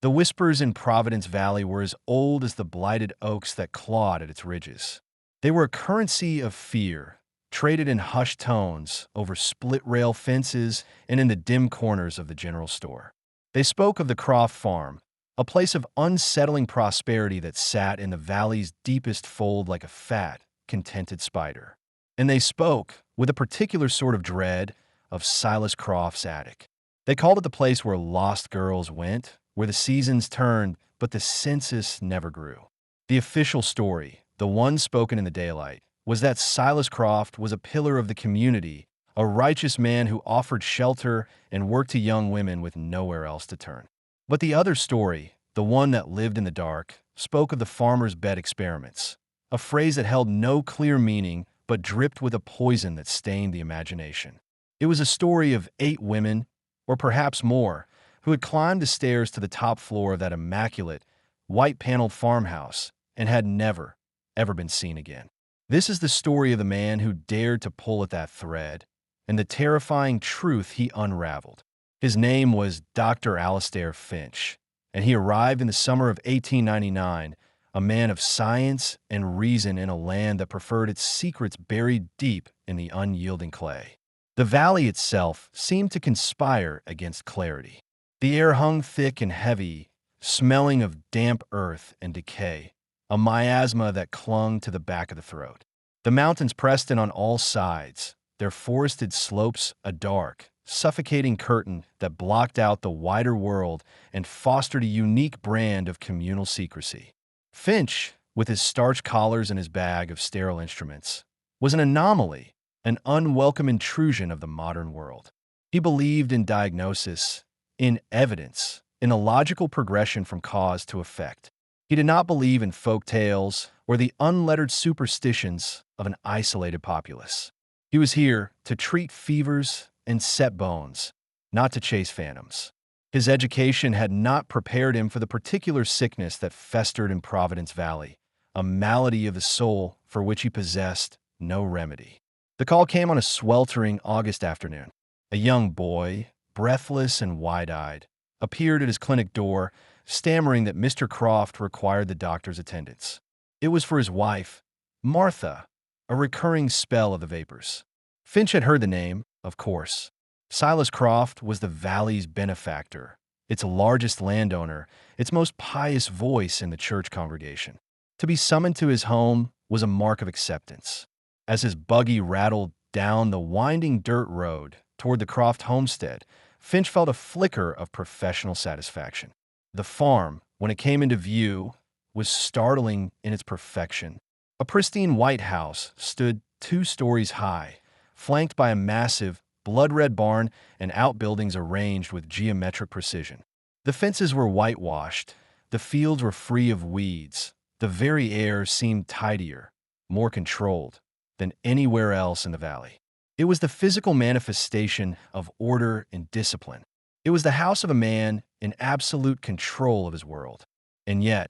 The whispers in Providence Valley were as old as the blighted oaks that clawed at its ridges. They were a currency of fear, traded in hushed tones over split-rail fences and in the dim corners of the general store. They spoke of the Croft Farm, a place of unsettling prosperity that sat in the valley's deepest fold like a fat, contented spider. And they spoke, with a particular sort of dread, of Silas Croft's attic. They called it the place where lost girls went, where the seasons turned, but the census never grew. The official story, the one spoken in the daylight, was that Silas Croft was a pillar of the community, a righteous man who offered shelter and work to young women with nowhere else to turn. But the other story, the one that lived in the dark, spoke of the farmer's bed experiments, a phrase that held no clear meaning but dripped with a poison that stained the imagination. It was a story of 8 women, or perhaps more, who had climbed the stairs to the top floor of that immaculate, white-paneled farmhouse and had never, ever been seen again. This is the story of the man who dared to pull at that thread and the terrifying truth he unraveled. His name was Dr. Alastair Finch, and he arrived in the summer of 1899, a man of science and reason in a land that preferred its secrets buried deep in the unyielding clay. The valley itself seemed to conspire against clarity. The air hung thick and heavy, smelling of damp earth and decay, a miasma that clung to the back of the throat. The mountains pressed in on all sides, their forested slopes a dark, suffocating curtain that blocked out the wider world and fostered a unique brand of communal secrecy. Finch, with his starched collars and his bag of sterile instruments, was an anomaly, an unwelcome intrusion of the modern world. He believed in diagnosis, in evidence, in a logical progression from cause to effect. He did not believe in folk tales or the unlettered superstitions of an isolated populace. He was here to treat fevers and set bones, not to chase phantoms. His education had not prepared him for the particular sickness that festered in Providence Valley, a malady of the soul for which he possessed no remedy. The call came on a sweltering August afternoon. A young boy, breathless and wide-eyed, appeared at his clinic door, stammering that Mr. Croft required the doctor's attendance. It was for his wife, Martha, a recurring spell of the vapors. Finch had heard the name, of course. Silas Croft was the valley's benefactor, its largest landowner, its most pious voice in the church congregation. To be summoned to his home was a mark of acceptance. As his buggy rattled down the winding dirt road toward the Croft homestead, Finch felt a flicker of professional satisfaction. The farm, when it came into view, was startling in its perfection. A pristine white house stood 2 stories high, flanked by a massive, blood-red barn and outbuildings arranged with geometric precision. The fences were whitewashed, the fields were free of weeds, the very air seemed tidier, more controlled than anywhere else in the valley. It was the physical manifestation of order and discipline. It was the house of a man in absolute control of his world. And yet,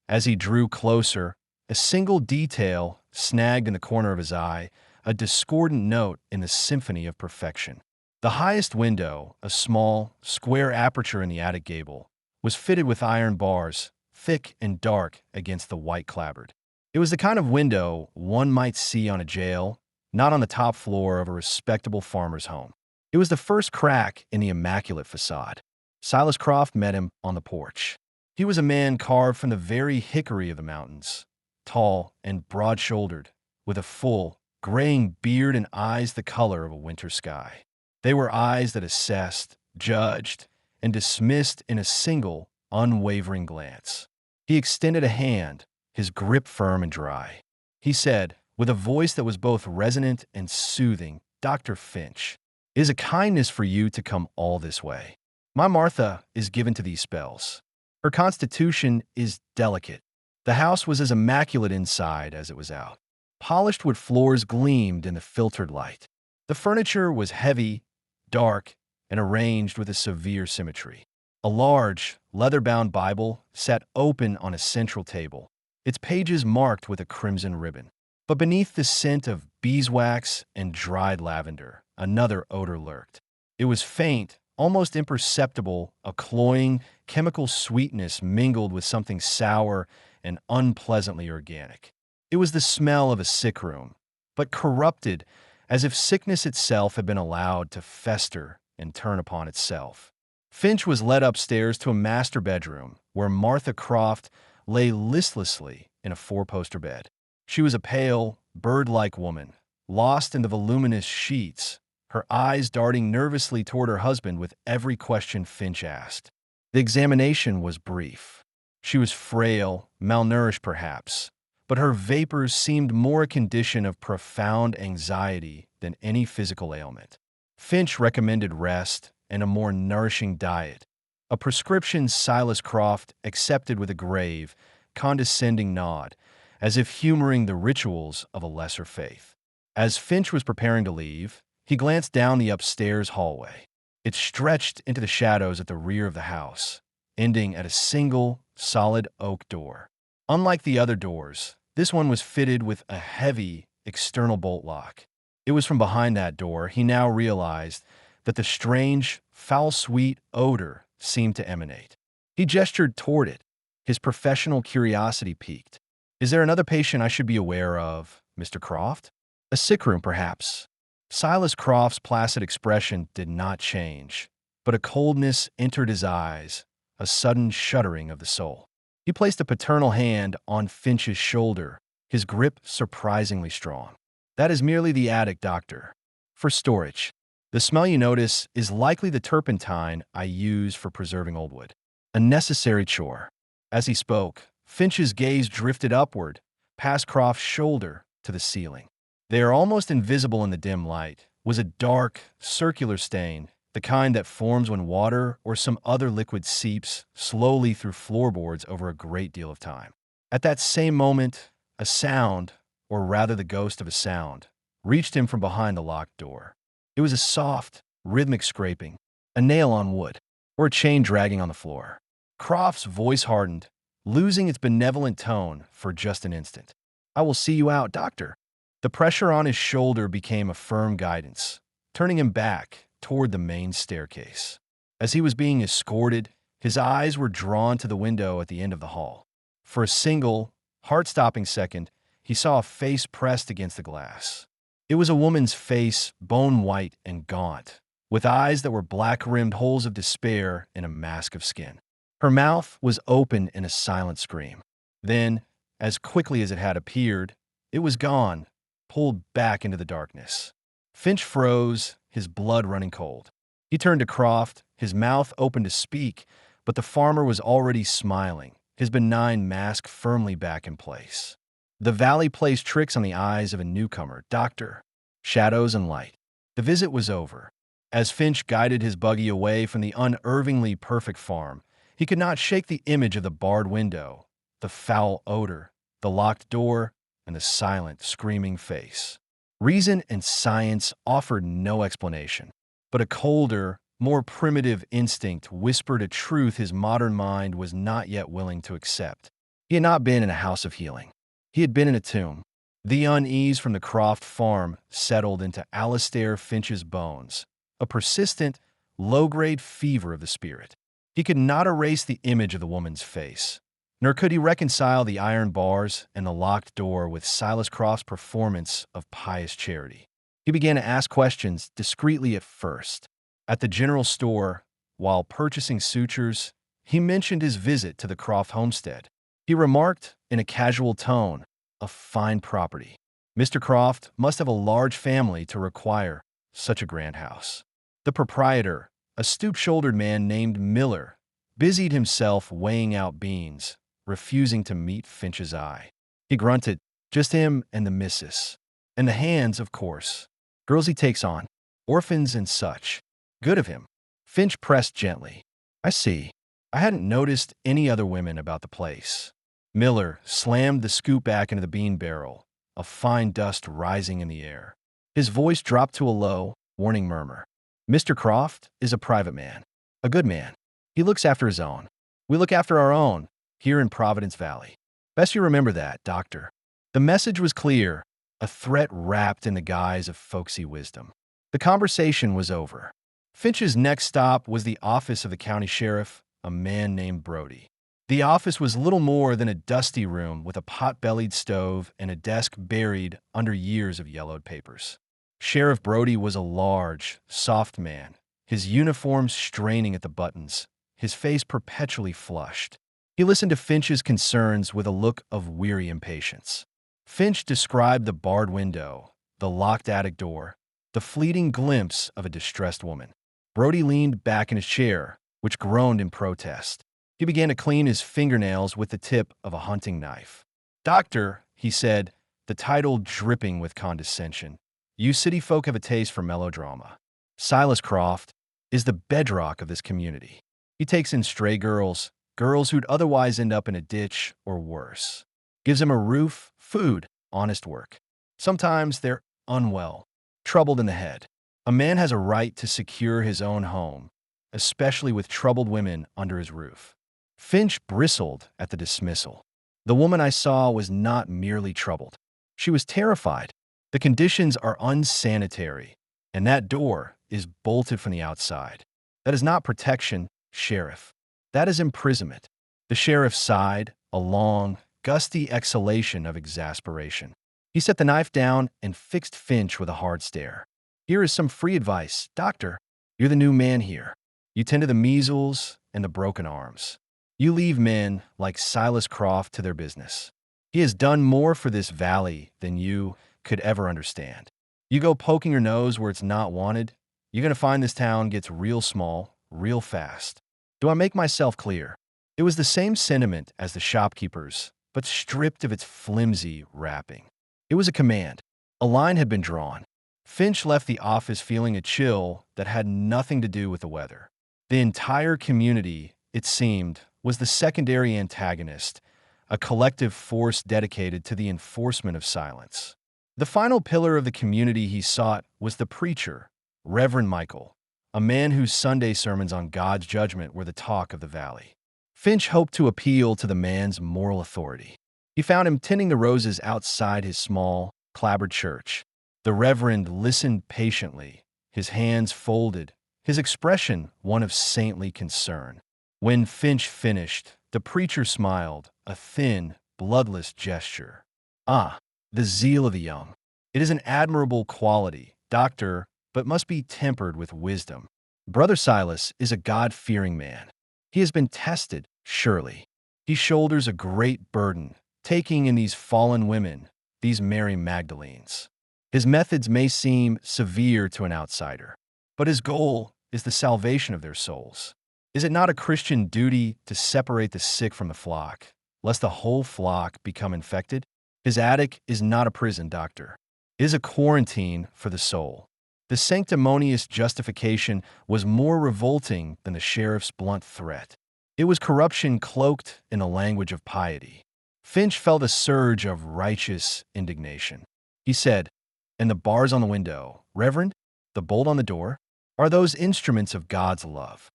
as he drew closer, a single detail snagged in the corner of his eye, a discordant note in the symphony of perfection. The highest window, a small, square aperture in the attic gable, was fitted with iron bars, thick and dark against the white clapboard. It was the kind of window one might see on a jail, not on the top floor of a respectable farmer's home. It was the first crack in the immaculate facade. Silas Croft met him on the porch. He was a man carved from the very hickory of the mountains, tall and broad-shouldered, with a full, graying beard and eyes the color of a winter sky. They were eyes that assessed, judged, and dismissed in a single, unwavering glance. He extended a hand, his grip firm and dry. He said, with a voice that was both resonant and soothing, "Dr. Finch, it is a kindness for you to come all this way. My Martha is given to these spells. Her constitution is delicate." The house was as immaculate inside as it was out. Polished wood floors gleamed in the filtered light. The furniture was heavy, dark, and arranged with a severe symmetry. A large, leather-bound Bible sat open on a central table, its pages marked with a crimson ribbon. But beneath the scent of beeswax and dried lavender, another odor lurked. It was faint, almost imperceptible, a cloying, chemical sweetness mingled with something sour and unpleasantly organic. It was the smell of a sick room, but corrupted, as if sickness itself had been allowed to fester and turn upon itself. Finch was led upstairs to a master bedroom where Martha Croft lay listlessly in a four-poster bed. She was a pale, bird-like woman, lost in the voluminous sheets, her eyes darting nervously toward her husband with every question Finch asked. The examination was brief. She was frail, malnourished perhaps, but her vapors seemed more a condition of profound anxiety than any physical ailment. Finch recommended rest and a more nourishing diet, a prescription Silas Croft accepted with a grave, condescending nod, as if humoring the rituals of a lesser faith. As Finch was preparing to leave, he glanced down the upstairs hallway. It stretched into the shadows at the rear of the house, ending at a single, solid oak door. Unlike the other doors, this one was fitted with a heavy, external bolt lock. It was from behind that door, he now realized, that the strange, foul-sweet odor seemed to emanate. He gestured toward it, his professional curiosity piqued. "Is there another patient I should be aware of, Mr. Croft? A sick room, perhaps?" Silas Croft's placid expression did not change, but a coldness entered his eyes, a sudden shuddering of the soul. He placed a paternal hand on Finch's shoulder, his grip surprisingly strong. "That is merely the attic, doctor. For storage. The smell you notice is likely the turpentine I use for preserving old wood. A necessary chore." As he spoke, Finch's gaze drifted upward, past Croft's shoulder to the ceiling. There, almost invisible in the dim light, was a dark, circular stain, the kind that forms when water or some other liquid seeps slowly through floorboards over a great deal of time. At that same moment, a sound, or rather the ghost of a sound, reached him from behind the locked door. It was a soft, rhythmic scraping, a nail on wood, or a chain dragging on the floor. Croft's voice hardened, losing its benevolent tone for just an instant. "I will see you out, doctor." The pressure on his shoulder became a firm guidance, turning him back toward the main staircase. As he was being escorted, his eyes were drawn to the window at the end of the hall. For a single, heart-stopping second, he saw a face pressed against the glass. It was a woman's face, bone-white and gaunt, with eyes that were black-rimmed holes of despair in a mask of skin. Her mouth was open in a silent scream. Then, as quickly as it had appeared, it was gone, pulled back into the darkness. Finch froze, his blood running cold. He turned to Croft, his mouth open to speak, but the farmer was already smiling, his benign mask firmly back in place. The valley plays tricks on the eyes of a newcomer, doctor. Shadows and light. The visit was over. As Finch guided his buggy away from the unervingly perfect farm, he could not shake the image of the barred window, the foul odor, the locked door, and the silent, screaming face. Reason and science offered no explanation, but a colder, more primitive instinct whispered a truth his modern mind was not yet willing to accept. He had not been in a house of healing. He had been in a tomb. The unease from the Croft farm settled into Alistair Finch's bones, a persistent, low-grade fever of the spirit. He could not erase the image of the woman's face, nor could he reconcile the iron bars and the locked door with Silas Croft's performance of pious charity. He began to ask questions discreetly at first. At the general store, while purchasing sutures, he mentioned his visit to the Croft homestead. He remarked, in a casual tone, "A fine property. Mr. Croft must have a large family to require such a grand house." The proprietor, a stoop-shouldered man named Miller, busied himself weighing out beans, refusing to meet Finch's eye. He grunted, "Just him and the missus. And the hands, of course. Girls he takes on. Orphans and such. Good of him." Finch pressed gently. "I see. I hadn't noticed any other women about the place." Miller slammed the scoop back into the bean barrel, a fine dust rising in the air. His voice dropped to a low, warning murmur. "Mr. Croft is a private man. A good man. He looks after his own. We look after our own, here in Providence Valley. Best you remember that, doctor." The message was clear, a threat wrapped in the guise of folksy wisdom. The conversation was over. Finch's next stop was the office of the county sheriff, a man named Brody. The office was little more than a dusty room with a pot-bellied stove and a desk buried under years of yellowed papers. Sheriff Brody was a large, soft man, his uniform straining at the buttons, his face perpetually flushed. He listened to Finch's concerns with a look of weary impatience. Finch described the barred window, the locked attic door, the fleeting glimpse of a distressed woman. Brody leaned back in his chair, which groaned in protest. He began to clean his fingernails with the tip of a hunting knife. "Doctor," he said, the title dripping with condescension, "you city folk have a taste for melodrama. Silas Croft is the bedrock of this community. He takes in stray girls, girls who'd otherwise end up in a ditch or worse. Gives them a roof, food, honest work. Sometimes they're unwell, troubled in the head. A man has a right to secure his own home, especially with troubled women under his roof." Finch bristled at the dismissal. "The woman I saw was not merely troubled. She was terrified. The conditions are unsanitary, and that door is bolted from the outside. That is not protection, Sheriff. That is imprisonment." The sheriff sighed, a long, gusty exhalation of exasperation. He set the knife down and fixed Finch with a hard stare. "Here is some free advice, doctor. You're the new man here. You tend to the measles and the broken arms. You leave men like Silas Croft to their business. He has done more for this valley than you could ever understand. You go poking your nose where it's not wanted, you're going to find this town gets real small, real fast. Do I make myself clear?" It was the same sentiment as the shopkeepers, but stripped of its flimsy wrapping. It was a command. A line had been drawn. Finch left the office feeling a chill that had nothing to do with the weather. The entire community, it seemed, was the secondary antagonist, a collective force dedicated to the enforcement of silence. The final pillar of the community he sought was the preacher, Reverend Michael, a man whose Sunday sermons on God's judgment were the talk of the valley. Finch hoped to appeal to the man's moral authority. He found him tending the roses outside his small, clapboard church. The Reverend listened patiently, his hands folded, his expression one of saintly concern. When Finch finished, the preacher smiled, a thin, bloodless gesture. "Ah, the zeal of the young. It is an admirable quality, doctor, but must be tempered with wisdom. Brother Silas is a God-fearing man. He has been tested, surely. He shoulders a great burden, taking in these fallen women, these Mary Magdalenes. His methods may seem severe to an outsider, but his goal is the salvation of their souls. Is it not a Christian duty to separate the sick from the flock, lest the whole flock become infected? His attic is not a prison, doctor. It is a quarantine for the soul." The sanctimonious justification was more revolting than the sheriff's blunt threat. It was corruption cloaked in the language of piety. Finch felt a surge of righteous indignation. He said, "And the bars on the window, Reverend, the bolt on the door, are those instruments of God's love?"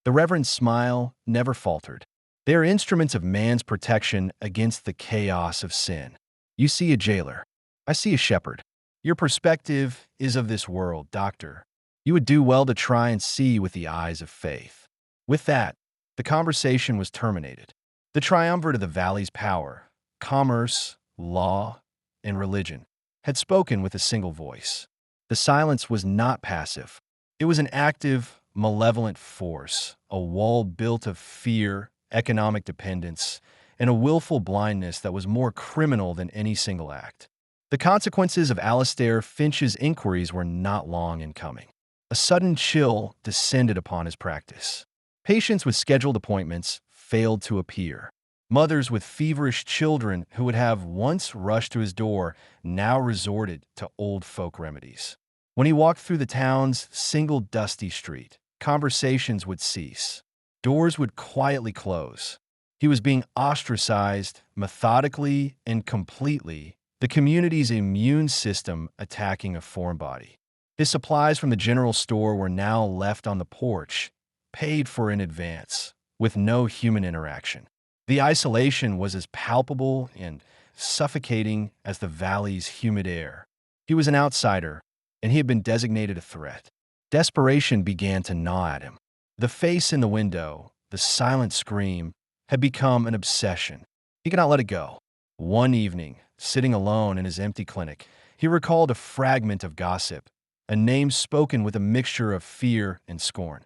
The Reverend's smile never faltered. "They are instruments of man's protection against the chaos of sin. You see a jailer. I see a shepherd. Your perspective is of this world, doctor. You would do well to try and see with the eyes of faith." With that, the conversation was terminated. The triumvirate of the valley's power, commerce, law, and religion, had spoken with a single voice. The silence was not passive. It was an active, malevolent force, a wall built of fear, economic dependence, and a willful blindness that was more criminal than any single act. The consequences of Alistair Finch's inquiries were not long in coming. A sudden chill descended upon his practice. Patients with scheduled appointments failed to appear. Mothers with feverish children who would have once rushed to his door now resorted to old folk remedies. When he walked through the town's single dusty street, conversations would cease. Doors would quietly close. He was being ostracized methodically and completely, the community's immune system attacking a foreign body. His supplies from the general store were now left on the porch, paid for in advance, with no human interaction. The isolation was as palpable and suffocating as the valley's humid air. He was an outsider, and he had been designated a threat. Desperation began to gnaw at him. The face in the window, the silent scream, had become an obsession. He could not let it go. One evening, sitting alone in his empty clinic, he recalled a fragment of gossip, a name spoken with a mixture of fear and scorn.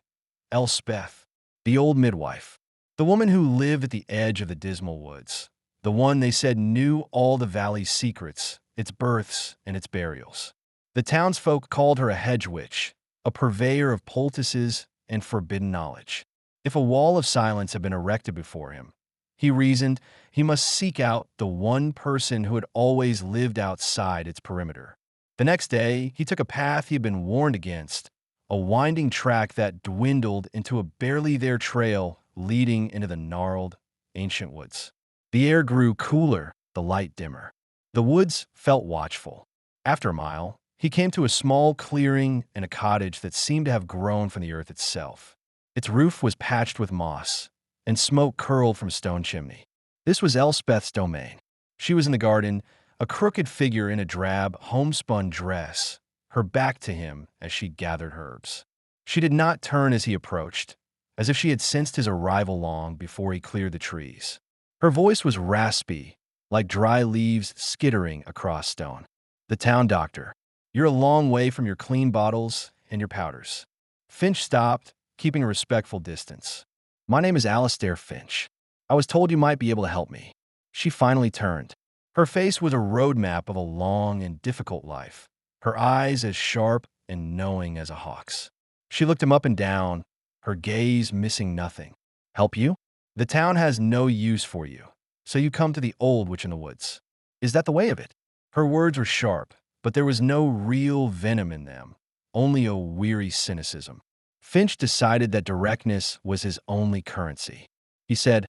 Elspeth, the old midwife, the woman who lived at the edge of the dismal woods, the one they said knew all the valley's secrets, its births and its burials. The townsfolk called her a hedge witch, a purveyor of poultices and forbidden knowledge. If a wall of silence had been erected before him, he reasoned he must seek out the one person who had always lived outside its perimeter. The next day, he took a path he had been warned against, a winding track that dwindled into a barely there trail leading into the gnarled, ancient woods. The air grew cooler, the light dimmer. The woods felt watchful. After a mile, he came to a small clearing and a cottage that seemed to have grown from the earth itself. Its roof was patched with moss, and smoke curled from a stone chimney. This was Elspeth's domain. She was in the garden, a crooked figure in a drab, homespun dress, her back to him as she gathered herbs. She did not turn as he approached, as if she had sensed his arrival long before he cleared the trees. Her voice was raspy, like dry leaves skittering across stone. "The town doctor. You're a long way from your clean bottles and your powders." Finch stopped, keeping a respectful distance. "My name is Alistair Finch. I was told you might be able to help me." She finally turned. Her face was a roadmap of a long and difficult life, her eyes as sharp and knowing as a hawk's. She looked him up and down, her gaze missing nothing. "Help you? The town has no use for you, so you come to the old witch in the woods. Is that the way of it?" Her words were sharp, but there was no real venom in them, only a weary cynicism. Finch decided that directness was his only currency. He said,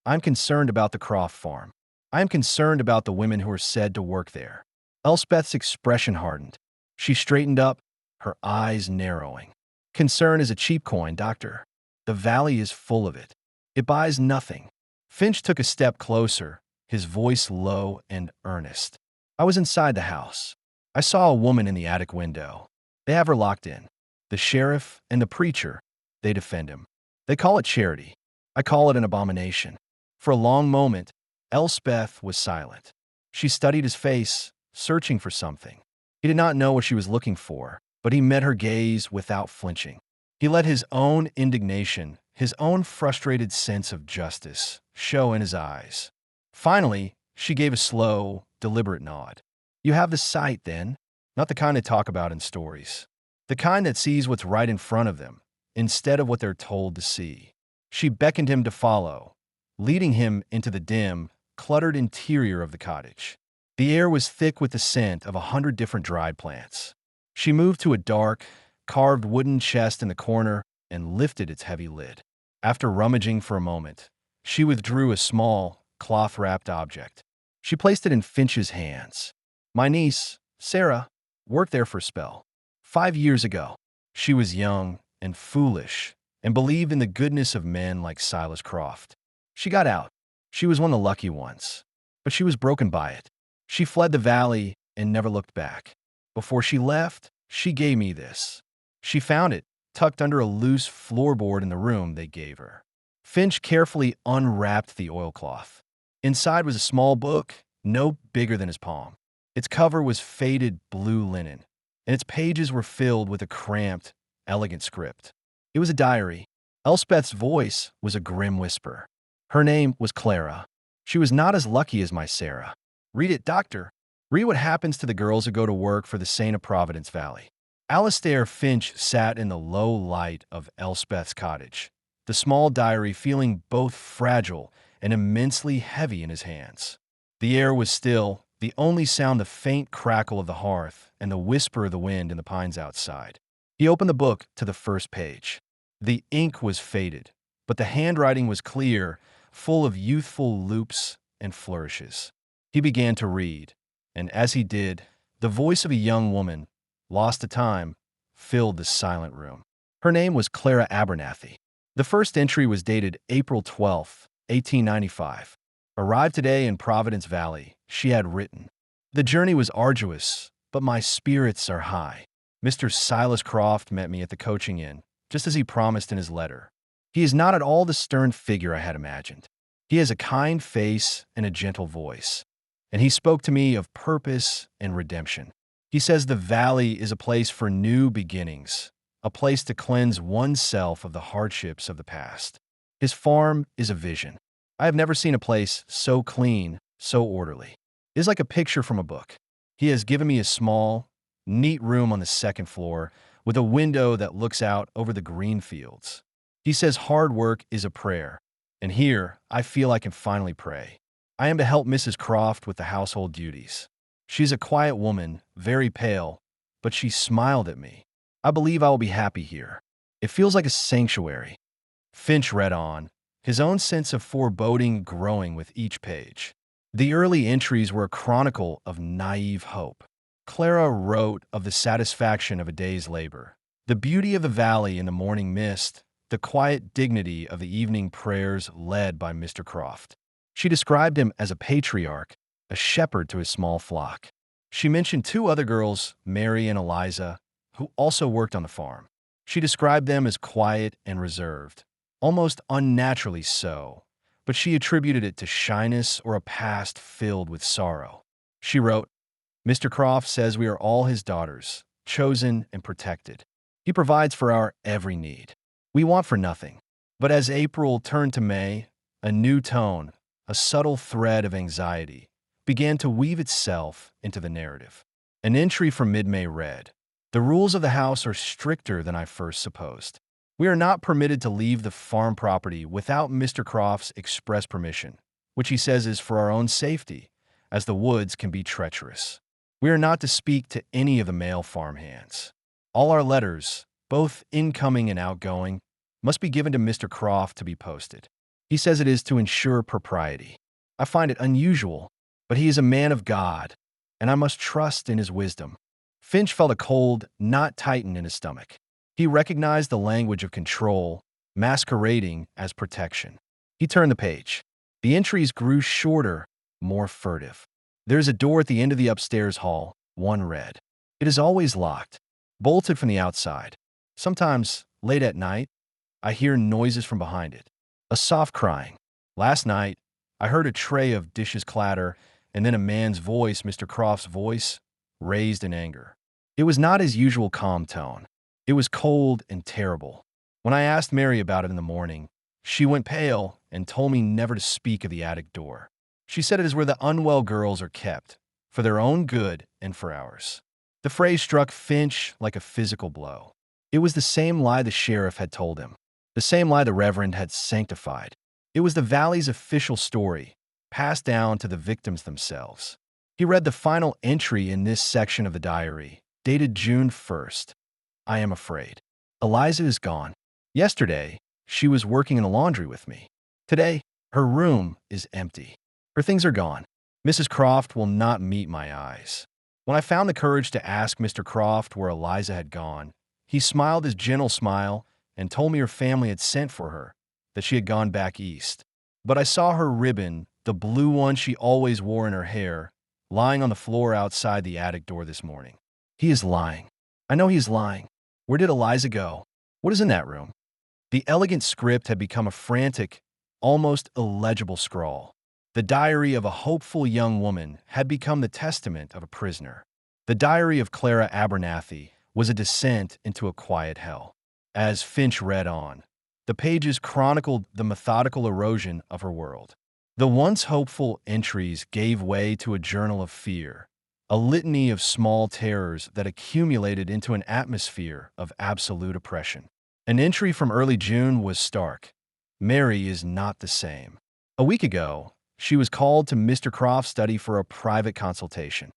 "I'm concerned about the Croft farm. I am concerned about the women who are said to work there." Elspeth's expression hardened. She straightened up, her eyes narrowing. "Concern is a cheap coin, doctor. The valley is full of it. It buys nothing." Finch took a step closer, his voice low and earnest. "I was inside the house. I saw a woman in the attic window. They have her locked in. The sheriff and the preacher, they defend him. They call it charity. I call it an abomination." For a long moment, Elspeth was silent. She studied his face, searching for something. He did not know what she was looking for, but he met her gaze without flinching. He let his own indignation, his own frustrated sense of justice, show in his eyes. Finally, she gave a slow, deliberate nod. "You have the sight, then? Not the kind they talk about in stories. The kind that sees what's right in front of them, instead of what they're told to see." She beckoned him to follow, leading him into the dim, cluttered interior of the cottage. The air was thick with the scent of 100 different dried plants. She moved to a dark, carved wooden chest in the corner and lifted its heavy lid. After rummaging for a moment, she withdrew a small, cloth-wrapped object. She placed it in Finch's hands. "My niece, Sarah, worked there for a spell. 5 years ago. She was young and foolish and believed in the goodness of men like Silas Croft. She got out. She was one of the lucky ones. But she was broken by it. She fled the valley and never looked back. Before she left, she gave me this." She found it, tucked under a loose floorboard in the room they gave her. Finch carefully unwrapped the oilcloth. Inside was a small book, no bigger than his palm. Its cover was faded blue linen, and its pages were filled with a cramped, elegant script. It was a diary. Elspeth's voice was a grim whisper. Her name was Clara. She was not as lucky as my Sarah. "Read it, doctor. Read what happens to the girls who go to work for the Saint of Providence Valley." Alistair Finch sat in the low light of Elspeth's cottage, the small diary feeling both fragile and immensely heavy in his hands. The air was still, the only sound the faint crackle of the hearth and the whisper of the wind in the pines outside. He opened the book to the first page. The ink was faded, but the handwriting was clear, full of youthful loops and flourishes. He began to read, and as he did, the voice of a young woman, lost to time, filled the silent room. Her name was Clara Abernathy. The first entry was dated April 12, 1895. "Arrived today in Providence Valley," she had written. "The journey was arduous, but my spirits are high. Mr. Silas Croft met me at the coaching inn, just as he promised in his letter. He is not at all the stern figure I had imagined. He has a kind face and a gentle voice, and he spoke to me of purpose and redemption. He says the valley is a place for new beginnings, a place to cleanse oneself of the hardships of the past. His farm is a vision. I have never seen a place so clean, so orderly. It is like a picture from a book. He has given me a small, neat room on the second floor with a window that looks out over the green fields. He says hard work is a prayer, and here I feel I can finally pray. I am to help Mrs. Croft with the household duties. She's a quiet woman, very pale, but she smiled at me. I believe I will be happy here. It feels like a sanctuary. Finch read on, his own sense of foreboding growing with each page. The early entries were a chronicle of naive hope. Clara wrote of the satisfaction of a day's labor, the beauty of the valley in the morning mist, the quiet dignity of the evening prayers led by Mr. Croft. She described him as a patriarch, a shepherd to his small flock. She mentioned two other girls, Mary and Eliza, who also worked on the farm. She described them as quiet and reserved, almost unnaturally so, but she attributed it to shyness or a past filled with sorrow. She wrote, Mr. Croft says we are all his daughters, chosen and protected. He provides for our every need. We want for nothing. But as April turned to May, a new tone, a subtle thread of anxiety, began to weave itself into the narrative. An entry from mid-May read, the rules of the house are stricter than I first supposed. We are not permitted to leave the farm property without Mr. Croft's express permission, which he says is for our own safety, as the woods can be treacherous. We are not to speak to any of the male farm hands. All our letters, both incoming and outgoing, must be given to Mr. Croft to be posted. He says it is to ensure propriety. I find it unusual, but he is a man of God, and I must trust in his wisdom. Finch felt a cold knot tighten in his stomach. He recognized the language of control, masquerading as protection. He turned the page. The entries grew shorter, more furtive. There is a door at the end of the upstairs hall, one read. It is always locked, bolted from the outside. Sometimes, late at night, I hear noises from behind it. A soft crying. Last night, I heard a tray of dishes clatter, and then a man's voice, Mr. Croft's voice, raised in anger. It was not his usual calm tone. It was cold and terrible. When I asked Mary about it in the morning, she went pale and told me never to speak of the attic door. She said it is where the unwell girls are kept, for their own good and for ours. The phrase struck Finch like a physical blow. It was the same lie the sheriff had told him, the same lie the Reverend had sanctified. It was the valley's official story, passed down to the victims themselves. He read the final entry in this section of the diary, dated June 1st. I am afraid. Eliza is gone. Yesterday, she was working in the laundry with me. Today, her room is empty. Her things are gone. Mrs. Croft will not meet my eyes. When I found the courage to ask Mr. Croft where Eliza had gone, he smiled his gentle smile and told me her family had sent for her, that she had gone back east. But I saw her ribbon, the blue one she always wore in her hair, lying on the floor outside the attic door this morning. He is lying. I know he is lying. Where did Eliza go? What is in that room? The elegant script had become a frantic, almost illegible scrawl. The diary of a hopeful young woman had become the testament of a prisoner. The diary of Clara Abernathy was a descent into a quiet hell. As Finch read on, the pages chronicled the methodical erosion of her world. The once hopeful entries gave way to a journal of fear, a litany of small terrors that accumulated into an atmosphere of absolute oppression. An entry from early June was stark. Mary is not the same. A week ago, she was called to Mr. Croft's study for a private consultation.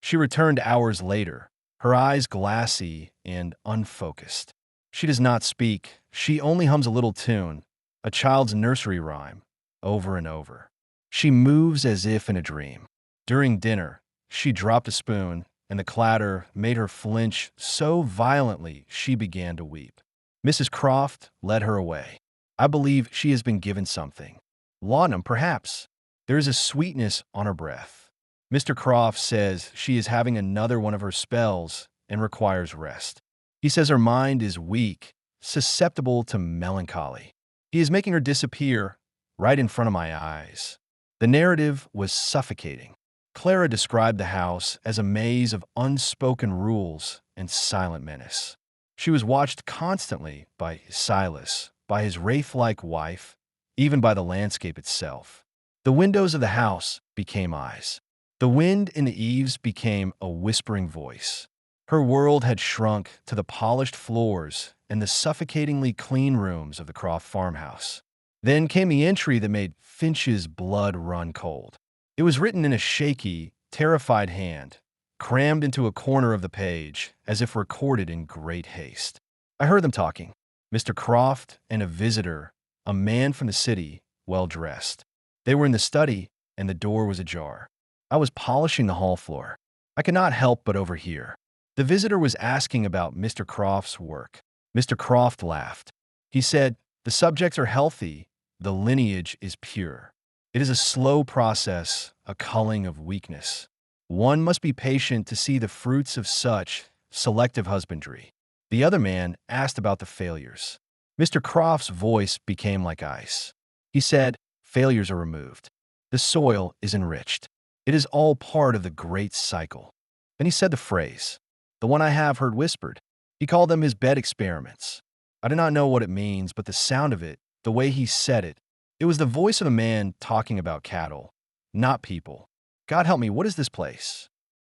She returned hours later, her eyes glassy and unfocused. She does not speak. She only hums a little tune, a child's nursery rhyme, over and over. She moves as if in a dream. During dinner, she dropped a spoon, and the clatter made her flinch so violently she began to weep. Mrs. Croft led her away. I believe she has been given something. Laudanum, perhaps. There is a sweetness on her breath. Mr. Croft says she is having another one of her spells, and requires rest. He says her mind is weak, susceptible to melancholy. He is making her disappear right in front of my eyes. The narrative was suffocating. Clara described the house as a maze of unspoken rules and silent menace. She was watched constantly by Silas, by his wraith-like wife, even by the landscape itself. The windows of the house became eyes. The wind in the eaves became a whispering voice. Her world had shrunk to the polished floors and the suffocatingly clean rooms of the Croft farmhouse. Then came the entry that made Finch's blood run cold. It was written in a shaky, terrified hand, crammed into a corner of the page, as if recorded in great haste. I heard them talking. Mr. Croft and a visitor, a man from the city, well-dressed. They were in the study, and the door was ajar. I was polishing the hall floor. I could not help but overhear. The visitor was asking about Mr. Croft's work. Mr. Croft laughed. He said, "The subjects are healthy. The lineage is pure. It is a slow process, a culling of weakness. One must be patient to see the fruits of such selective husbandry." The other man asked about the failures. Mr. Croft's voice became like ice. He said, "Failures are removed. The soil is enriched. It is all part of the great cycle." Then he said the phrase, the one I have heard whispered. He called them his bed experiments. I do not know what it means, but the sound of it, the way he said it, it was the voice of a man talking about cattle, not people. God help me, what is this place?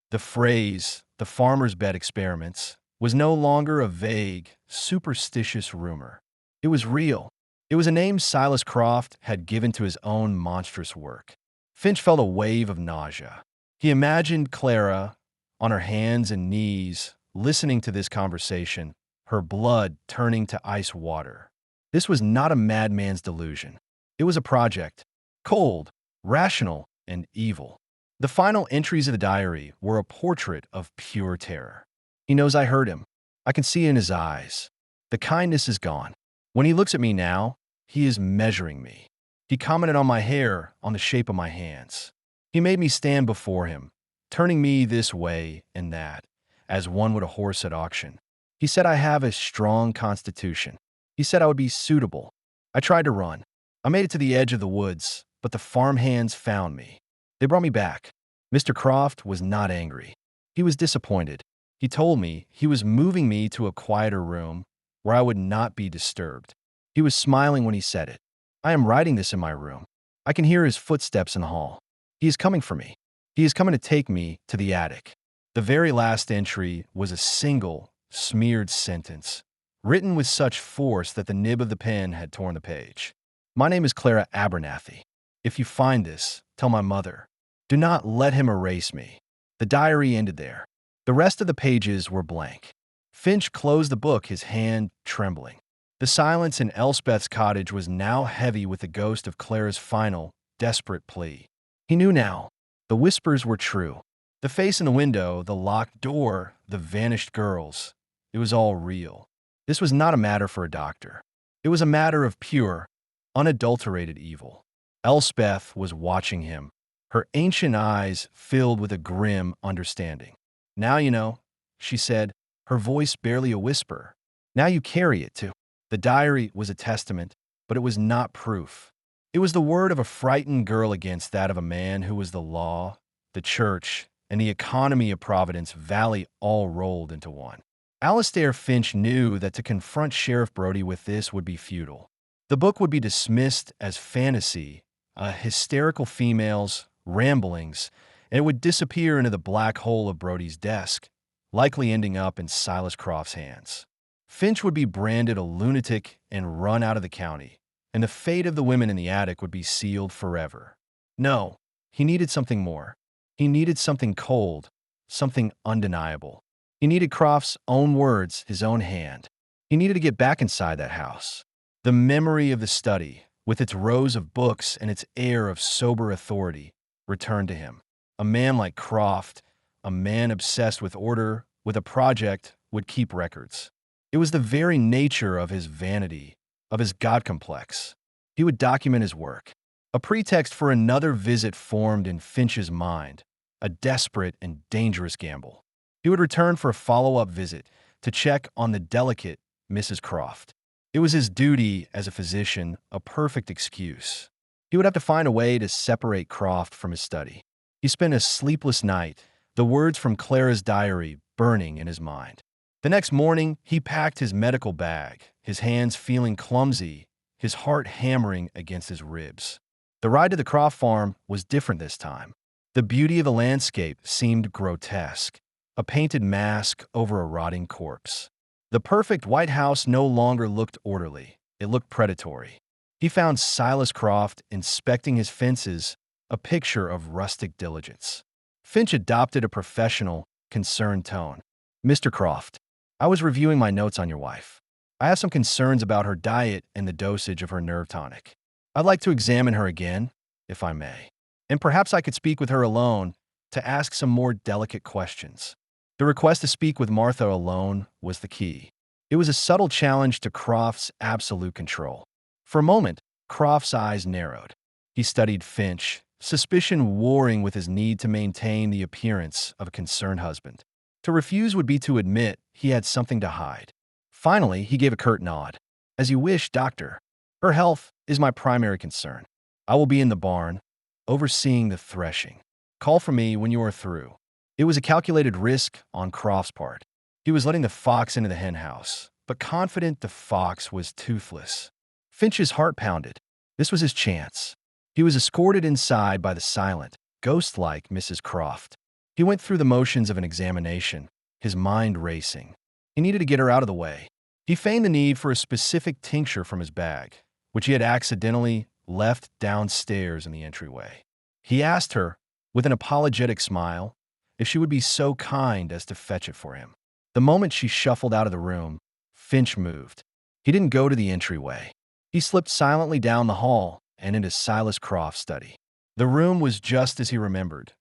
The phrase, the farmer's bed experiments, was no longer a vague, superstitious rumor. It was real. It was a name Silas Croft had given to his own monstrous work. Finch felt a wave of nausea. He imagined Clara, on her hands and knees, listening to this conversation, her blood turning to ice water. This was not a madman's delusion. It was a project, cold, rational, and evil. The final entries of the diary were a portrait of pure terror. He knows I heard him. I can see it in his eyes. The kindness is gone. When he looks at me now, he is measuring me. He commented on my hair, on the shape of my hands. He made me stand before him, turning me this way and that, as one would a horse at auction. He said I have a strong constitution. He said I would be suitable. I tried to run. I made it to the edge of the woods, but the farmhands found me. They brought me back. Mr. Croft was not angry. He was disappointed. He told me he was moving me to a quieter room where I would not be disturbed. He was smiling when he said it. I am writing this in my room. I can hear his footsteps in the hall. He is coming for me. He is coming to take me to the attic. The very last entry was a single, smeared sentence, written with such force that the nib of the pen had torn the page. My name is Clara Abernathy. If you find this, tell my mother. Do not let him erase me. The diary ended there. The rest of the pages were blank. Finch closed the book, his hand trembling. The silence in Elspeth's cottage was now heavy with the ghost of Clara's final, desperate plea. He knew now. The whispers were true. The face in the window, the locked door, the vanished girls. It was all real. This was not a matter for a doctor. It was a matter of pure, unadulterated evil. Elspeth was watching him, her ancient eyes filled with a grim understanding. "Now you know," she said, her voice barely a whisper. "Now you carry it too." The diary was a testament, but it was not proof. It was the word of a frightened girl against that of a man who was the law, the church, and the economy of Providence Valley all rolled into one. Alastair Finch knew that to confront Sheriff Brody with this would be futile. The book would be dismissed as fantasy, hysterical females, ramblings, and it would disappear into the black hole of Brody's desk, likely ending up in Silas Croft's hands. Finch would be branded a lunatic and run out of the county, and the fate of the women in the attic would be sealed forever. No, he needed something more. He needed something cold, something undeniable. He needed Croft's own words, his own hand. He needed to get back inside that house. The memory of the study, with its rows of books and its air of sober authority, returned to him. A man like Croft, a man obsessed with order, with a project, would keep records. It was the very nature of his vanity, of his God complex. He would document his work. A pretext for another visit formed in Finch's mind, a desperate and dangerous gamble. He would return for a follow-up visit to check on the delicate Mrs. Croft. It was his duty as a physician, a perfect excuse. He would have to find a way to separate Croft from his study. He spent a sleepless night, the words from Clara's diary burning in his mind. The next morning, he packed his medical bag, his hands feeling clumsy, his heart hammering against his ribs. The ride to the Croft farm was different this time. The beauty of the landscape seemed grotesque, a painted mask over a rotting corpse. The perfect white house no longer looked orderly. It looked predatory. He found Silas Croft inspecting his fences, a picture of rustic diligence. Finch adopted a professional, concerned tone. "Mr. Croft, I was reviewing my notes on your wife. I have some concerns about her diet and the dosage of her nerve tonic. I'd like to examine her again, if I may. And perhaps I could speak with her alone to ask some more delicate questions." The request to speak with Martha alone was the key. It was a subtle challenge to Croft's absolute control. For a moment, Croft's eyes narrowed. He studied Finch, suspicion warring with his need to maintain the appearance of a concerned husband. To refuse would be to admit he had something to hide. Finally, he gave a curt nod. "As you wish, doctor. Her health is my primary concern. I will be in the barn, overseeing the threshing. Call for me when you are through." It was a calculated risk on Croft's part. He was letting the fox into the henhouse, but confident the fox was toothless. Finch's heart pounded. This was his chance. He was escorted inside by the silent, ghost-like Mrs. Croft. He went through the motions of an examination, his mind racing. He needed to get her out of the way. He feigned the need for a specific tincture from his bag, which he had accidentally left downstairs in the entryway. He asked her, with an apologetic smile, if she would be so kind as to fetch it for him. The moment she shuffled out of the room, Finch moved. He didn't go to the entryway. He slipped silently down the hall and into Silas Croft's study. The room was just as he remembered,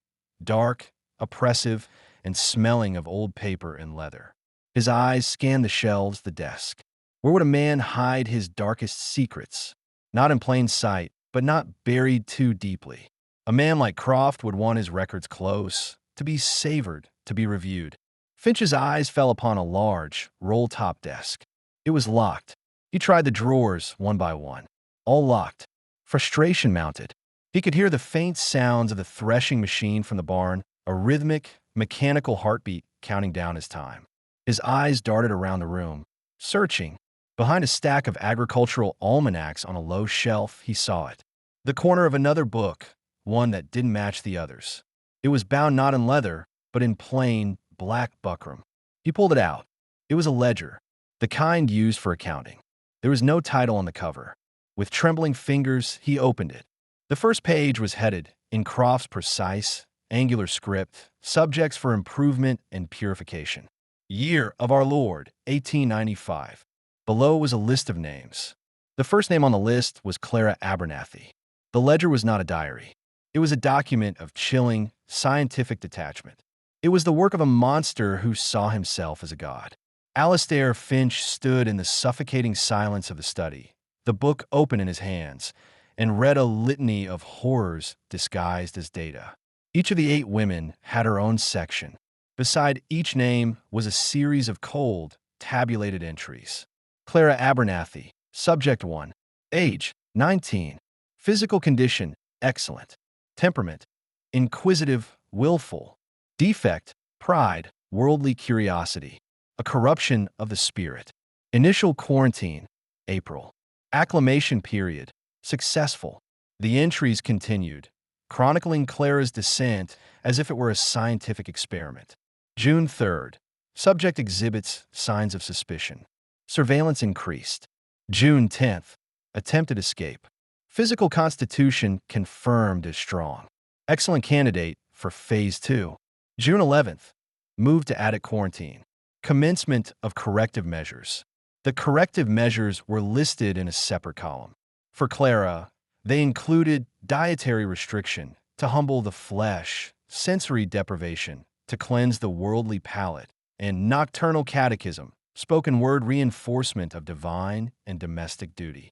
dark, oppressive, and smelling of old paper and leather. His eyes scanned the shelves, the desk. Where would a man hide his darkest secrets? Not in plain sight, but not buried too deeply. A man like Croft would want his records close, to be savored, to be reviewed. Finch's eyes fell upon a large, roll-top desk. It was locked. He tried the drawers one by one. All locked. Frustration mounted. He could hear the faint sounds of the threshing machine from the barn, a rhythmic, mechanical heartbeat counting down his time. His eyes darted around the room, searching. Behind a stack of agricultural almanacs on a low shelf, he saw it. The corner of another book, one that didn't match the others. It was bound not in leather, but in plain, black buckram. He pulled it out. It was a ledger, the kind used for accounting. There was no title on the cover. With trembling fingers, he opened it. The first page was headed, in Croft's precise, angular script, "Subjects for Improvement and Purification. Year of our Lord, 1895. Below was a list of names. The first name on the list was Clara Abernathy. The ledger was not a diary. It was a document of chilling, scientific detachment. It was the work of a monster who saw himself as a god. Alastair Finch stood in the suffocating silence of the study, the book open in his hands, and read a litany of horrors disguised as data. Each of the 8 women had her own section. Beside each name was a series of cold, tabulated entries. Clara Abernathy, Subject 1, Age, 19, Physical condition, excellent. Temperament, inquisitive, willful. Defect, pride, worldly curiosity. A corruption of the spirit. Initial quarantine, April. Acclimation period, successful. The entries continued, chronicling Clara's descent as if it were a scientific experiment. June 3rd. Subject exhibits signs of suspicion. Surveillance increased. June 10th. Attempted escape. Physical constitution confirmed as strong. Excellent candidate for Phase 2. June 11th. Moved to attic quarantine. Commencement of corrective measures. The corrective measures were listed in a separate column. For Clara, they included dietary restriction to humble the flesh, sensory deprivation to cleanse the worldly palate, and nocturnal catechism, spoken word reinforcement of divine and domestic duty.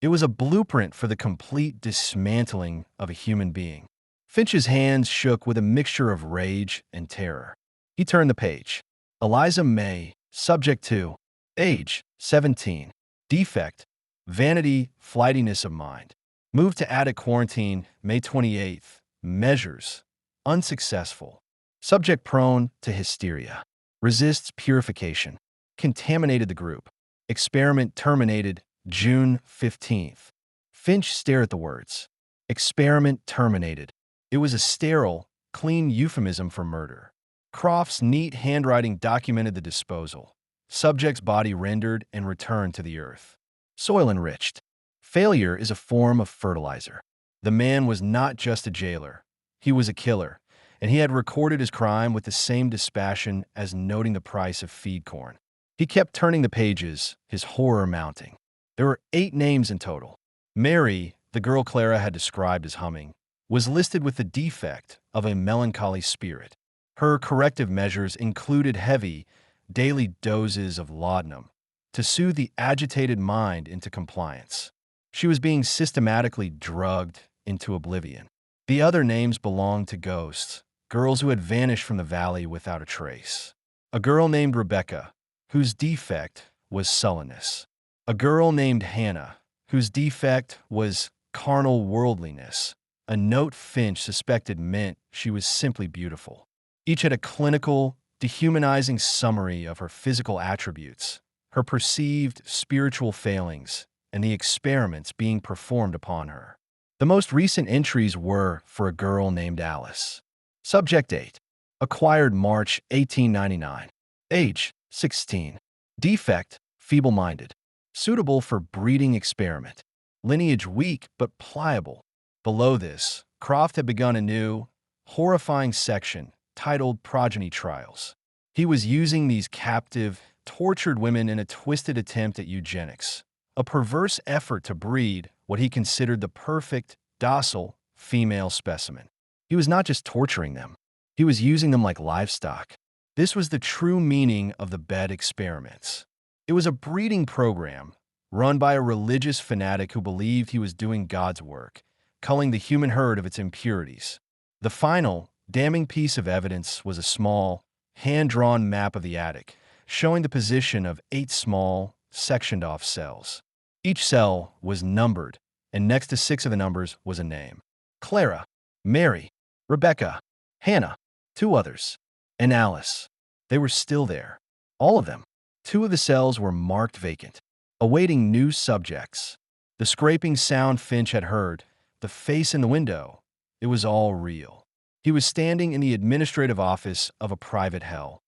It was a blueprint for the complete dismantling of a human being. Finch's hands shook with a mixture of rage and terror. He turned the page. Eliza May, subject 2. Age, 17. Defect, vanity, flightiness of mind. Moved to attic quarantine, May 28th. Measures, unsuccessful. Subject prone to hysteria. Resists purification. Contaminated the group. Experiment terminated, June 15th. Finch stared at the words. Experiment terminated. It was a sterile, clean euphemism for murder. Croft's neat handwriting documented the disposal. Subject's body rendered and returned to the earth. Soil enriched. Failure is a form of fertilizer. The man was not just a jailer. He was a killer, and he had recorded his crime with the same dispassion as noting the price of feed corn. He kept turning the pages, his horror mounting. There were 8 names in total. Mary, the girl Clara had described as humming, was listed with the defect of a melancholy spirit. Her corrective measures included heavy, daily doses of laudanum to soothe the agitated mind into compliance. She was being systematically drugged into oblivion. The other names belonged to ghosts, girls who had vanished from the valley without a trace. A girl named Rebecca, whose defect was sullenness. A girl named Hannah, whose defect was carnal worldliness. A note Finch suspected meant she was simply beautiful. Each had a clinical, dehumanizing summary of her physical attributes, her perceived spiritual failings, and the experiments being performed upon her. The most recent entries were for a girl named Alice. Subject 8. Acquired March 1899. Age 16. Defect feeble-minded. Suitable for breeding experiment. Lineage weak but pliable. Below this, Croft had begun a new, horrifying section titled Progeny Trials. He was using these captive, tortured women in a twisted attempt at eugenics, a perverse effort to breed what he considered the perfect, docile, female specimen. He was not just torturing them, he was using them like livestock. This was the true meaning of the bed experiments. It was a breeding program run by a religious fanatic who believed he was doing God's work, culling the human herd of its impurities. The final, damning piece of evidence was a small, hand-drawn map of the attic, showing the position of 8 small, sectioned-off cells. Each cell was numbered, and next to 6 of the numbers was a name. Clara, Mary, Rebecca, Hannah, 2 others, and Alice. They were still there. All of them. 2 of the cells were marked vacant, awaiting new subjects. The scraping sound Finch had heard, the face in the window, it was all real. He was standing in the administrative office of a private hell,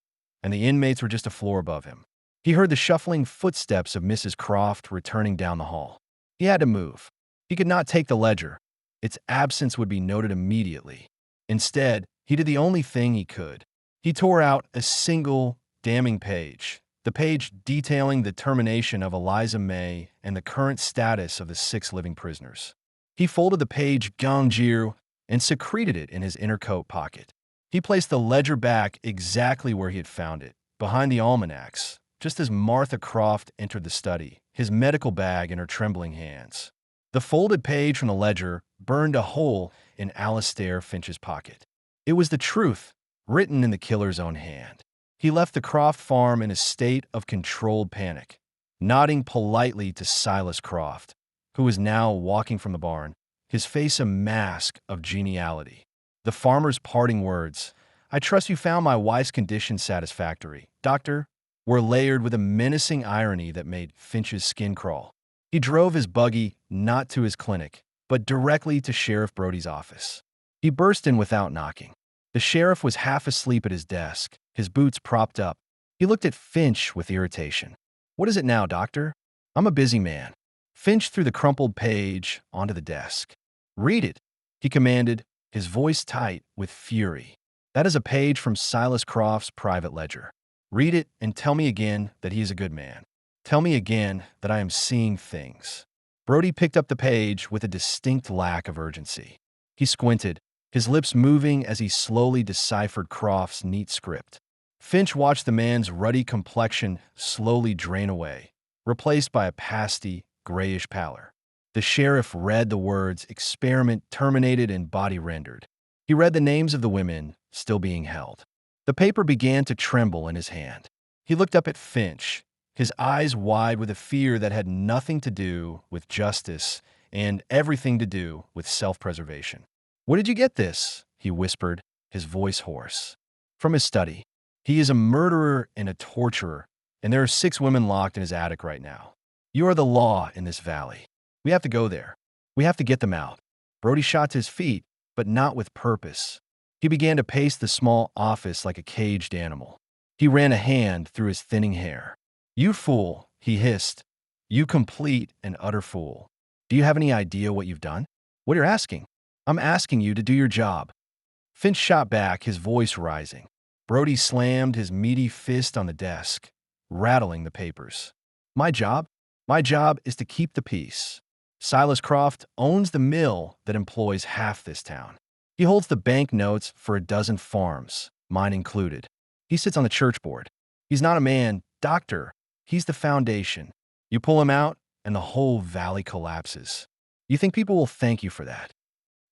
and the inmates were just a floor above him. He heard the shuffling footsteps of Mrs. Croft returning down the hall. He had to move. He could not take the ledger. Its absence would be noted immediately. Instead, he did the only thing he could. He tore out a single, damning page, the page detailing the termination of Eliza May and the current status of the 6 living prisoners. He folded the page ganjier and secreted it in his inner coat pocket. He placed the ledger back exactly where he had found it, behind the almanacs, just as Martha Croft entered the study, his medical bag in her trembling hands. The folded page from the ledger burned a hole in Alastair Finch's pocket. It was the truth, written in the killer's own hand. He left the Croft farm in a state of controlled panic, nodding politely to Silas Croft, who was now walking from the barn, his face a mask of geniality. The farmer's parting words, "I trust you found my wife's condition satisfactory, Doctor," were layered with a menacing irony that made Finch's skin crawl. He drove his buggy not to his clinic, but directly to Sheriff Brody's office. He burst in without knocking. The sheriff was half asleep at his desk, his boots propped up. He looked at Finch with irritation. "What is it now, Doctor?" "I'm a busy man." Finch threw the crumpled page onto the desk. "Read it," he commanded, his voice tight with fury. "That is a page from Silas Croft's private ledger. Read it and tell me again that he is a good man. Tell me again that I am seeing things." Brody picked up the page with a distinct lack of urgency. He squinted, his lips moving as he slowly deciphered Croft's neat script. Finch watched the man's ruddy complexion slowly drain away, replaced by a pasty, grayish pallor. The sheriff read the words "experiment terminated and body rendered." He read the names of the women still being held. The paper began to tremble in his hand. He looked up at Finch, his eyes wide with a fear that had nothing to do with justice and everything to do with self-preservation. "Where did you get this?" he whispered, his voice hoarse. "From his study. He is a murderer and a torturer, and there are 6 women locked in his attic right now. You are the law in this valley. We have to go there. We have to get them out." Brody shot to his feet, but not with purpose. He began to pace the small office like a caged animal. He ran a hand through his thinning hair. "You fool," he hissed. "You complete and utter fool. Do you have any idea what you've done?" "What you're asking? I'm asking you to do your job." Finch shot back, his voice rising. Brody slammed his meaty fist on the desk, rattling the papers. "My job? My job is to keep the peace. Silas Croft owns the mill that employs half this town. He holds the bank notes for a dozen farms, mine included. He sits on the church board. He's not a man, doctor. He's the foundation. You pull him out, and the whole valley collapses. You think people will thank you for that?"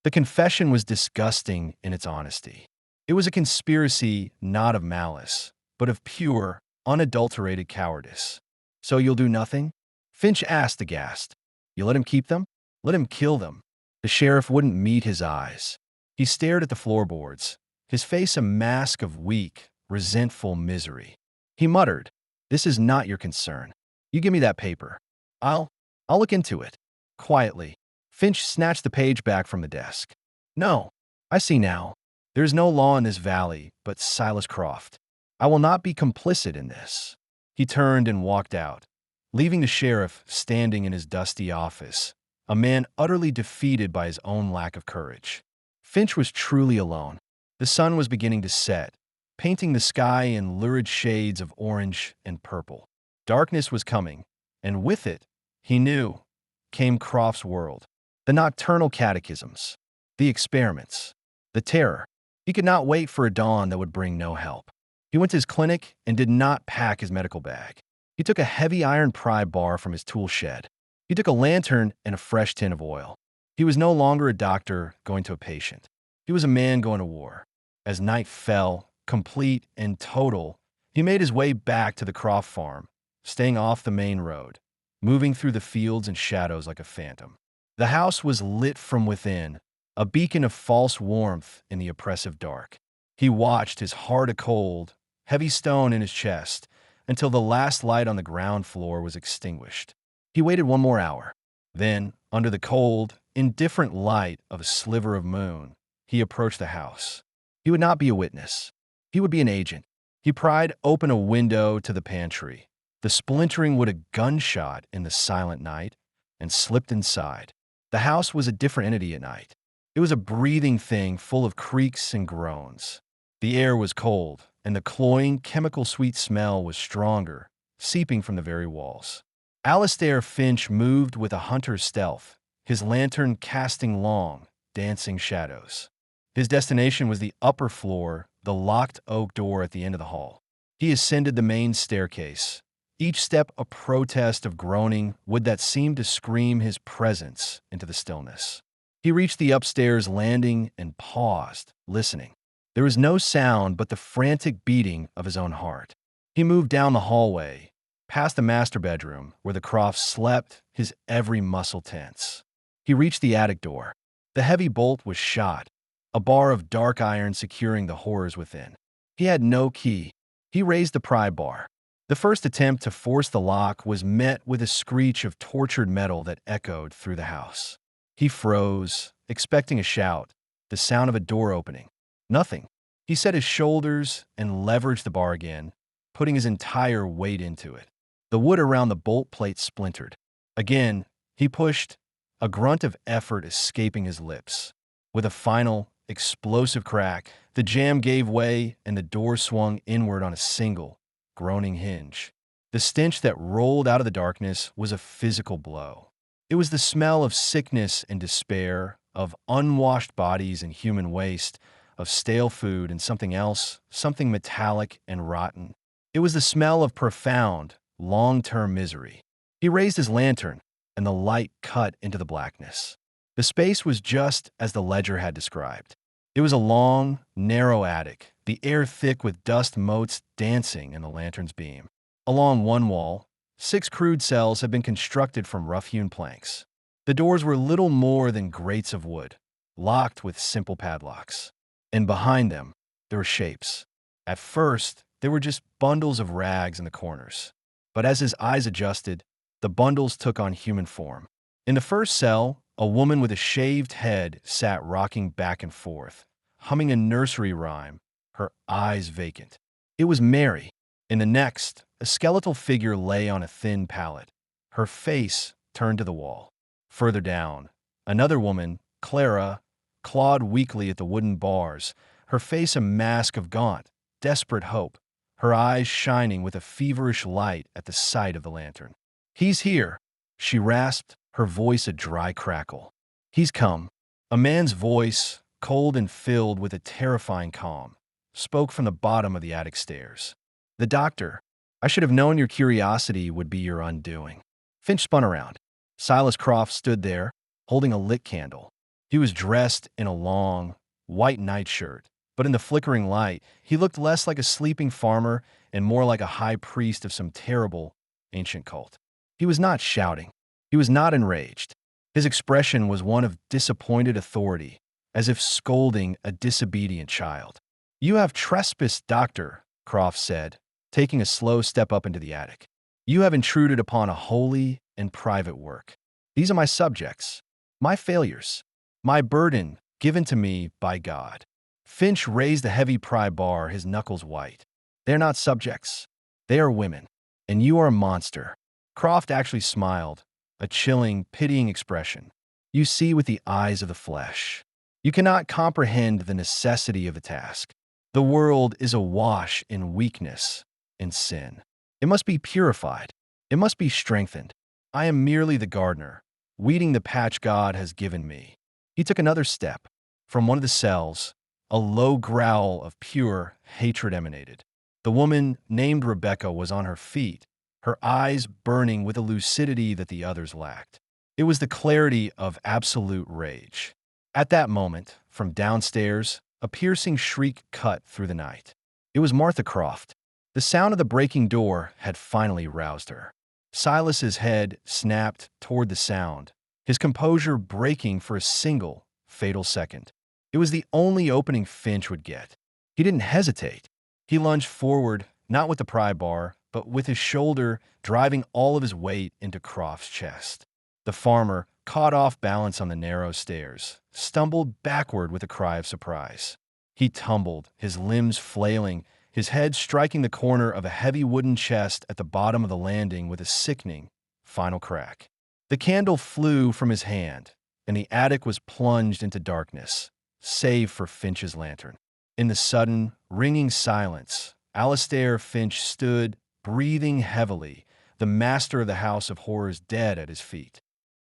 The confession was disgusting in its honesty. It was a conspiracy not of malice, but of pure, unadulterated cowardice. "So you'll do nothing?" Finch asked aghast. "You let him keep them? Let him kill them." The sheriff wouldn't meet his eyes. He stared at the floorboards, his face a mask of weak, resentful misery. He muttered, "This is not your concern. You give me that paper. I'll look into it." Quietly, Finch snatched the page back from the desk. "No, I see now. There is no law in this valley but Silas Croft. I will not be complicit in this." He turned and walked out, leaving the sheriff standing in his dusty office, a man utterly defeated by his own lack of courage. Finch was truly alone. The sun was beginning to set, painting the sky in lurid shades of orange and purple. Darkness was coming, and with it, he knew, came Croft's world. The nocturnal catechisms, the experiments, the terror. He could not wait for a dawn that would bring no help. He went to his clinic and did not pack his medical bag. He took a heavy iron pry bar from his tool shed. He took a lantern and a fresh tin of oil. He was no longer a doctor going to a patient. He was a man going to war. As night fell, complete and total, he made his way back to the Croft farm, staying off the main road, moving through the fields and shadows like a phantom. The house was lit from within, a beacon of false warmth in the oppressive dark. He watched, his heart a cold, heavy stone in his chest, until the last light on the ground floor was extinguished. He waited one more hour. Then, under the cold, indifferent light of a sliver of moon, he approached the house. He would not be a witness. He would be an agent. He pried open a window to the pantry, the splintering wood a gunshot in the silent night, and slipped inside. The house was a different entity at night. It was a breathing thing full of creaks and groans. The air was cold, and the cloying, chemical-sweet smell was stronger, seeping from the very walls. Alistair Finch moved with a hunter's stealth, his lantern casting long, dancing shadows. His destination was the upper floor, the locked oak door at the end of the hall. He ascended the main staircase, each step a protest of groaning wood that seemed to scream his presence into the stillness. He reached the upstairs landing and paused, listening. There was no sound but the frantic beating of his own heart. He moved down the hallway, past the master bedroom where the Crofts slept, his every muscle tense. He reached the attic door. The heavy bolt was shot, a bar of dark iron securing the horrors within. He had no key. He raised the pry bar. The first attempt to force the lock was met with a screech of tortured metal that echoed through the house. He froze, expecting a shout, the sound of a door opening. Nothing. He set his shoulders and leveraged the bar again, putting his entire weight into it. The wood around the bolt plate splintered. Again, he pushed, a grunt of effort escaping his lips. With a final, explosive crack, the jamb gave way and the door swung inward on a single, groaning hinge. The stench that rolled out of the darkness was a physical blow. It was the smell of sickness and despair, of unwashed bodies and human waste, of stale food and something else, something metallic and rotten. It was the smell of profound, long-term misery. He raised his lantern, and the light cut into the blackness. The space was just as the ledger had described. It was a long, narrow attic, the air thick with dust motes dancing in the lantern's beam. Along one wall, 6 crude cells had been constructed from rough-hewn planks. The doors were little more than grates of wood, locked with simple padlocks. And behind them, there were shapes. At first, they were just bundles of rags in the corners. But as his eyes adjusted, the bundles took on human form. In the first cell, a woman with a shaved head sat rocking back and forth, humming a nursery rhyme, her eyes vacant. It was Mary. In the next, a skeletal figure lay on a thin pallet, her face turned to the wall. Further down, another woman, Clara, clawed weakly at the wooden bars, her face a mask of gaunt, desperate hope, her eyes shining with a feverish light at the sight of the lantern. "He's here," she rasped, her voice a dry crackle. "He's come." A man's voice, cold and filled with a terrifying calm, spoke from the bottom of the attic stairs. "The doctor. I should have known your curiosity would be your undoing." Finch spun around. Silas Croft stood there, holding a lit candle. He was dressed in a long, white nightshirt, but in the flickering light, he looked less like a sleeping farmer and more like a high priest of some terrible, ancient cult. He was not shouting. He was not enraged. His expression was one of disappointed authority, as if scolding a disobedient child. "You have trespassed, doctor," Croft said, taking a slow step up into the attic. "You have intruded upon a holy and private work. These are my subjects, my failures, my burden given to me by God." Finch raised the heavy pry bar, his knuckles white. "They are not subjects. They are women. And you are a monster." Croft actually smiled, a chilling, pitying expression. "You see with the eyes of the flesh. You cannot comprehend the necessity of the task. The world is awash in weakness and sin. It must be purified. It must be strengthened. I am merely the gardener, weeding the patch God has given me." He took another step. From one of the cells, a low growl of pure hatred emanated. The woman, named Rebecca, was on her feet, her eyes burning with a lucidity that the others lacked. It was the clarity of absolute rage. At that moment, from downstairs, a piercing shriek cut through the night. It was Martha Croft. The sound of the breaking door had finally roused her. Silas's head snapped toward the sound, his composure breaking for a single, fatal second. It was the only opening Finch would get. He didn't hesitate. He lunged forward, not with the pry bar, but with his shoulder driving all of his weight into Croft's chest. The farmer, caught off balance on the narrow stairs, stumbled backward with a cry of surprise. He tumbled, his limbs flailing, his head striking the corner of a heavy wooden chest at the bottom of the landing with a sickening, final crack. The candle flew from his hand, and the attic was plunged into darkness, save for Finch's lantern. In the sudden, ringing silence, Alistair Finch stood, breathing heavily, the master of the House of Horrors dead at his feet.